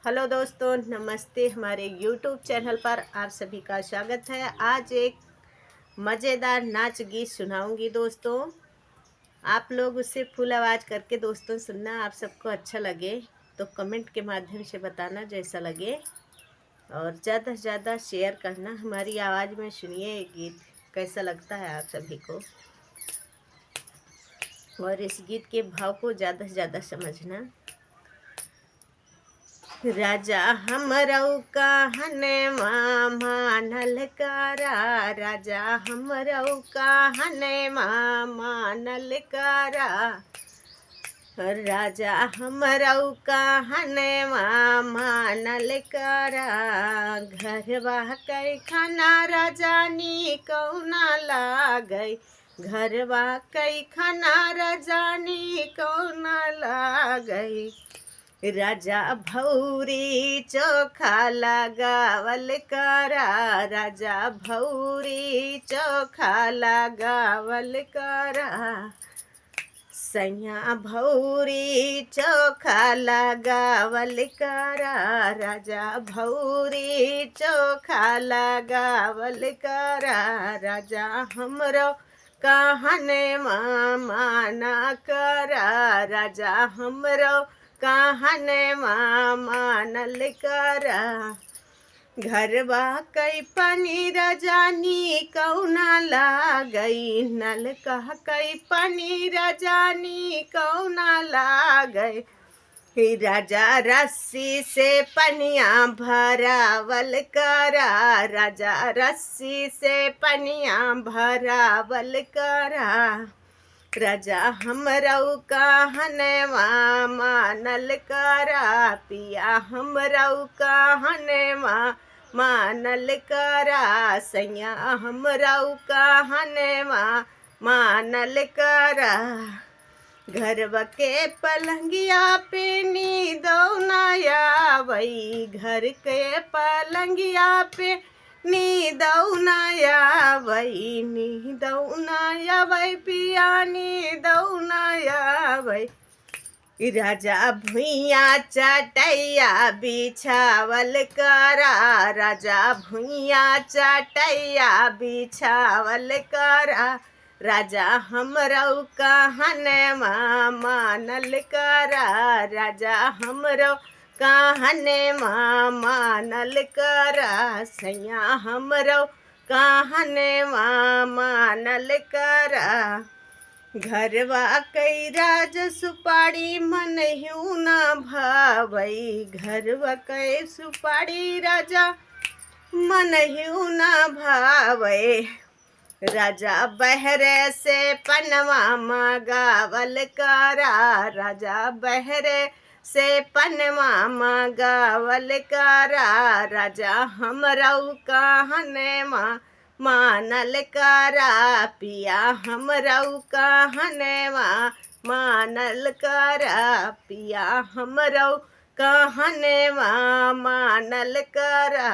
Hello दोस्तों, नमस्ते। हमारे यूट्यूब चैनल पर आप सभी का स्वागत है। आज एक मज़ेदार नाच गीत सुनाऊंगी दोस्तों। आप लोग उससे फुल आवाज़ करके दोस्तों सुनना। आप सबको अच्छा लगे तो कमेंट के माध्यम से बताना जैसा लगे, और ज़्यादा से ज़्यादा शेयर करना। हमारी आवाज़ में सुनिए ये गीत कैसा लगता है आप सभी को, और इस गीत के भाव को ज़्यादा से ज़्यादा समझना। राजा हमरऊ कहनवा मानल करा, राजा हमरऊ कहनवा मानल करा, राजा हमरऊ कहनवा मानल करा। घरवा कै खाना राजानी कौना लागई, घरवा कै खाना राजानी कौना लागई। राजा भौरी चोखा लगावल करा, राजा भौरी चोखा लगावल करा, सैया भौरी चोखा लगावल करा, राजा भौरी चोखा लगावल करा। राजा हमरो कहने माना करा, राजा हमरो कहने मानल करा। घरवा कई पानी रजानी कौना लागई, नल कह कई पानी रजानी कौना लागई। राजा रस्सी से पनिया भरावल करा, राजा रस्सी से पनिया भरावल करा। राजा हमरऊ कहनवा मानल करा, पिया हमरऊ कहनवा मानल करा, सैया हमरऊ कहनवा मानल करा। घरवा के पलंगिया पे नींदौना आवई, घर के पलंगिया पे नींदौना आवई, नींदौना आवई पिया नींदौना आवई। राजा भुइया चटैया बिछावल करा, राजा भुइया चटैया बिछावल करा, राजा हमरऊ कहनवा मानल करा, राजा हमरऊ कहनवा मानल करा, सैया हमरऊ कहनवा मानल करा। घरवा कई राज सुपारी मनहु न भावई, घरवा कई सुपारी राजा मनहु न भावई। राजा बहरे से पनवा मगावल करा, राजा बहरे से पनवा मगावल करा, राजा हमरऊ कहनवा मानल करा, पिया हमरऊ कहनवा मानल करा, पिया हमरऊ कहनवा मानल करा।